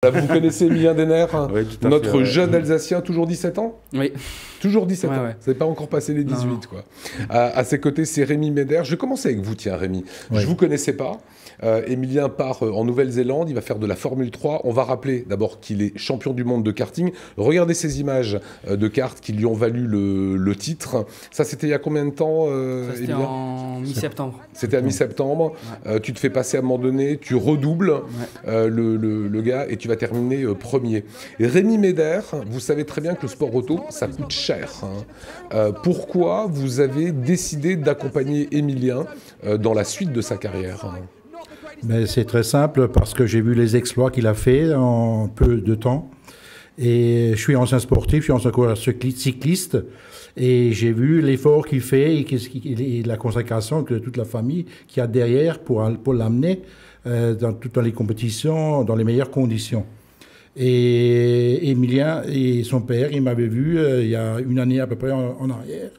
Là, vous connaissez Emilien Denner, Oui, tout à notre fait, jeune Alsacien, toujours 17 ans? Oui. Toujours 17 ans, Ouais. ça n'est pas encore passé les 18, Non. quoi. À ses côtés, c'est Rémi Médère. Je vais commencer avec vous, tiens, Rémi. Oui. Je ne vous connaissais pas. Emilien part en Nouvelle-Zélande, il va faire de la Formule 3. On va rappeler d'abord qu'il est champion du monde de karting. Regardez ces images de kart qui lui ont valu le titre. Ça, c'était il y a combien de temps, C'était Emilien? en mi-septembre. C'était à mi-septembre. Tu te fais passer à un moment donné, tu redoubles le gars et tu vas terminer premier. Et Rémi Médère, vous savez très bien que le sport auto, ça coûte cher. Pourquoi vous avez décidé d'accompagner Emilien dans la suite de sa carrière? Mais c'est très simple parce que j'ai vu les exploits qu'il a fait en peu de temps. Et je suis ancien sportif, je suis ancien coureur cycliste. Et j'ai vu l'effort qu'il fait et la consécration que toute la famille qu'il y a derrière pour l'amener dans les compétitions, dans les meilleures conditions. Et Emilien et son père, il m'avaient vu il y a une année à peu près en arrière.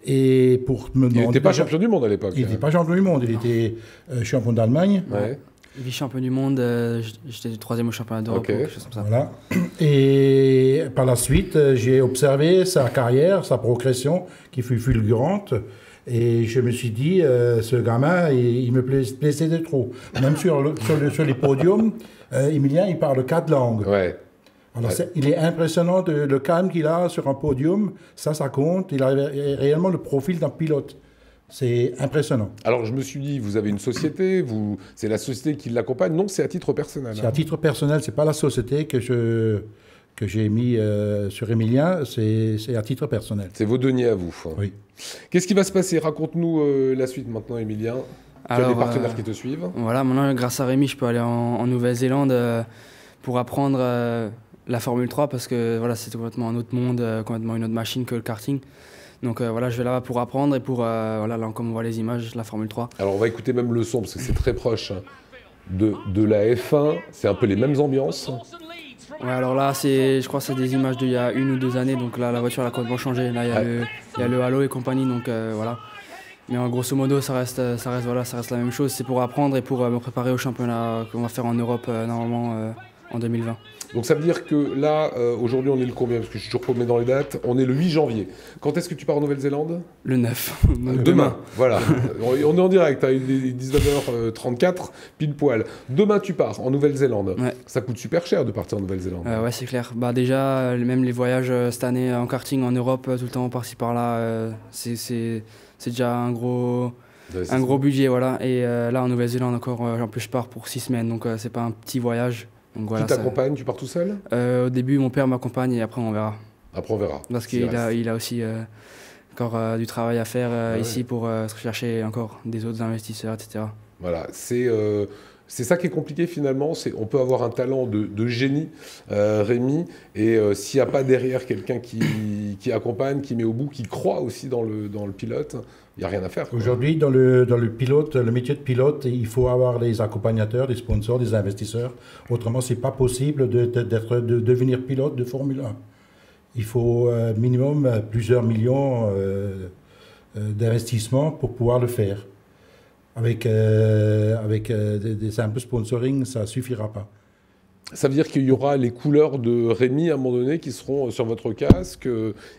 Et pour me demander... Il n'était pas champion du monde à l'époque. Il n'était pas champion du monde, il était champion d'Allemagne. Ouais. Vice-champion du monde, j'étais 3e au championnat d'Europe, Ok. quelque chose comme ça. Voilà. Et par la suite, j'ai observé sa carrière, sa progression, qui fut fulgurante. Et je me suis dit, ce gamin, il me plaisait de trop. Même sur les podiums, Emilien, il parle 4 langues. Ouais. Alors, il est impressionnant le calme qu'il a sur un podium. Ça compte. Il a réellement le profil d'un pilote. C'est impressionnant. Alors, je me suis dit, vous avez une société, c'est la société qui l'accompagne. Non, c'est à titre personnel. C'est à titre personnel, c'est pas la société que j'ai mis sur Emilien, c'est à titre personnel. C'est vos deniers à vous. Oui. Qu'est-ce qui va se passer? Raconte-nous la suite maintenant, Emilien. Tu as des partenaires qui te suivent. Voilà, maintenant, grâce à Rémi, je peux aller en Nouvelle-Zélande pour apprendre la Formule 3 parce que voilà, c'est complètement un autre monde, complètement une autre machine que le karting. Donc voilà, je vais là-bas pour apprendre et pour, voilà, là, comme on voit les images, la Formule 3. Alors, on va écouter même le son parce que c'est très proche de la F1. C'est un peu les mêmes ambiances. Ouais, alors là, je crois que c'est des images d'il y a 1 ou 2 années, donc là, la voiture elle a complètement changé. Là, il y a le halo et compagnie, donc voilà. Mais en grosso modo, ça reste la même chose. C'est pour apprendre et pour me préparer au championnat qu'on va faire en Europe normalement en 2020. Donc ça veut dire que là, aujourd'hui, on est le combien? Parce que je suis toujours paumé dans les dates. On est le 8 janvier. Quand est-ce que tu pars en Nouvelle-Zélande? Le 9. Donc Demain. Voilà. On est en direct, il est 19h34, pile poil. Demain, tu pars en Nouvelle-Zélande. Ouais. Ça coûte super cher de partir en Nouvelle-Zélande. Ouais, c'est clair. Bah, déjà, même les voyages cette année en karting en Europe, tout le temps par-ci par-là, c'est déjà un gros budget. Voilà. Et là, en Nouvelle-Zélande, encore, en plus, je pars pour 6 semaines. Donc, c'est pas un petit voyage. Donc, voilà, Qui t'accompagne? Tu pars tout seul? Au début, mon père m'accompagne et après, on verra. Après, on verra. Parce qu'il a aussi encore du travail à faire ici pour chercher encore des autres investisseurs, etc. Voilà, c'est ça qui est compliqué finalement. On peut avoir un talent de génie, Rémi, et s'il n'y a pas derrière quelqu'un qui accompagne, qui met au bout, qui croit aussi dans le pilote, il n'y a rien à faire. Aujourd'hui, dans le métier de pilote, il faut avoir des accompagnateurs, des sponsors, des investisseurs. Autrement, ce n'est pas possible de devenir pilote de Formule 1. Il faut minimum plusieurs millions d'investissements pour pouvoir le faire. Avec des simples sponsoring, ça ne suffira pas. Ça veut dire qu'il y aura les couleurs de Rémi à un moment donné qui seront sur votre casque,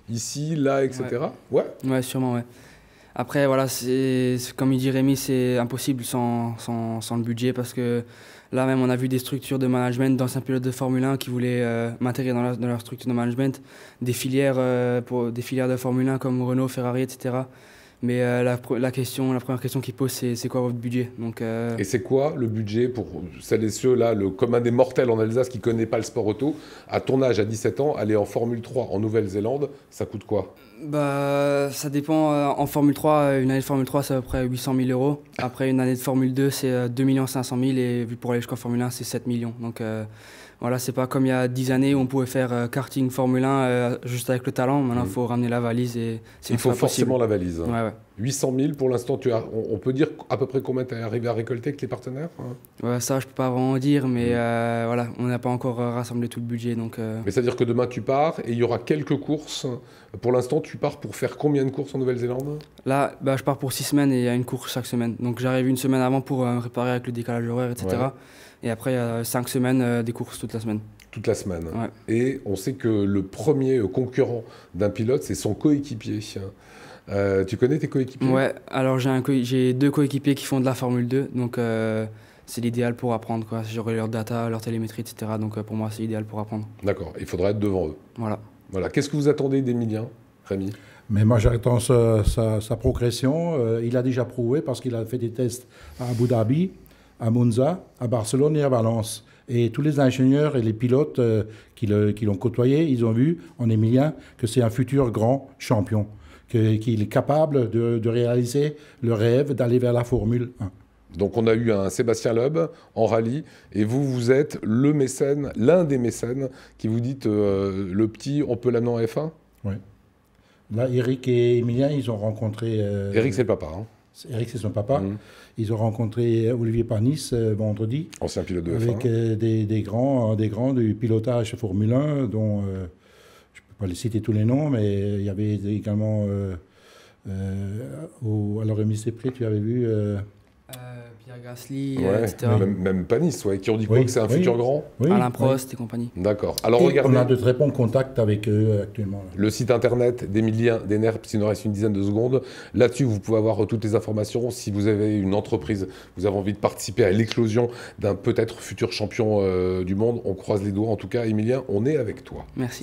ici, là, etc. Ouais. Ouais, sûrement, ouais. Après, voilà, comme il dit Rémi, c'est impossible sans le budget parce que là même, on a vu des structures de management d'anciens pilotes de Formule 1 qui voulaient m'intégrer dans leur structure de management, des filières de Formule 1 comme Renault, Ferrari, etc. Mais la première question qu'ils posent, c'est quoi votre budget? Donc, Et c'est quoi le budget pour celles et ceux, là, le commun des mortels en Alsace qui ne connaît pas le sport auto? À ton âge, à 17 ans, aller en Formule 3 en Nouvelle-Zélande, ça coûte quoi? Bah, ça dépend. En Formule 3, une année de Formule 3, c'est à peu près 800 000 €. Après, une année de Formule 2, c'est 2 500 000 et pour aller jusqu'en Formule 1, c'est 7 millions. Donc voilà, c'est pas comme il y a 10 années où on pouvait faire karting Formule 1 juste avec le talent. Maintenant, il faut ramener la valise et il faut forcément la valise. Ouais. 800 000 pour l'instant, on peut dire à peu près combien tu es arrivé à récolter avec les partenaires? Ouais, ça, je peux pas vraiment dire, mais voilà, on n'a pas encore rassemblé tout le budget. Donc, Mais c'est-à-dire que demain, tu pars et il y aura quelques courses. Pour l'instant, tu pars pour faire combien de courses en Nouvelle-Zélande? Là, bah, je pars pour 6 semaines et il y a une course chaque semaine. Donc j'arrive une semaine avant pour me préparer avec le décalage horaire, etc. Ouais. Et après, il y a 5 semaines, des courses toute la semaine. Toute la semaine. Ouais. Et on sait que le premier concurrent d'un pilote, c'est son coéquipier. Tu connais tes coéquipiers? Ouais, alors j'ai 2 coéquipiers qui font de la Formule 2, donc c'est l'idéal pour apprendre, quoi. J'aurai leur data, leur télémétrie, etc. Donc pour moi, c'est l'idéal pour apprendre. D'accord, il faudra être devant eux. Voilà. Voilà. Qu'est-ce que vous attendez d'Emilien, Rémi? Mais moi, j'attends sa progression. Il a déjà prouvé parce qu'il a fait des tests à Abu Dhabi, à Monza, à Barcelone et à Valence. Et tous les ingénieurs et les pilotes qui l'ont côtoyé, ils ont vu en Emilien que c'est un futur grand champion, qu'il est capable de réaliser le rêve d'aller vers la Formule 1. Donc on a eu un Sébastien Loeb en rallye, et vous êtes le mécène, l'un des mécènes qui vous dites le petit, on peut l'amener en F1? Oui. Là, Eric et Emilien, ils ont rencontré... Eric, c'est le papa. Hein. Eric, c'est son papa. Ils ont rencontré Olivier Panis vendredi. Ancien pilote de F1. Avec des grands du pilotage Formule 1, dont je ne peux pas les citer tous les noms, mais il y avait également, à leur remise des prix, tu avais vu... Pierre Gasly, ouais, etc. Même Panis, ouais, qui ont dit quoi, que c'est un futur grand? Oui, Alain Prost et compagnie. D'accord. Alors et regardez. on a de très bons contacts avec eux actuellement. Là. Le site internet d'Emilien Dennerp, s'il nous reste une dizaine de secondes. Là-dessus, vous pouvez avoir toutes les informations. Si vous avez une entreprise, vous avez envie de participer à l'éclosion d'un peut-être futur champion du monde, on croise les doigts. En tout cas, Emilien, on est avec toi. Merci.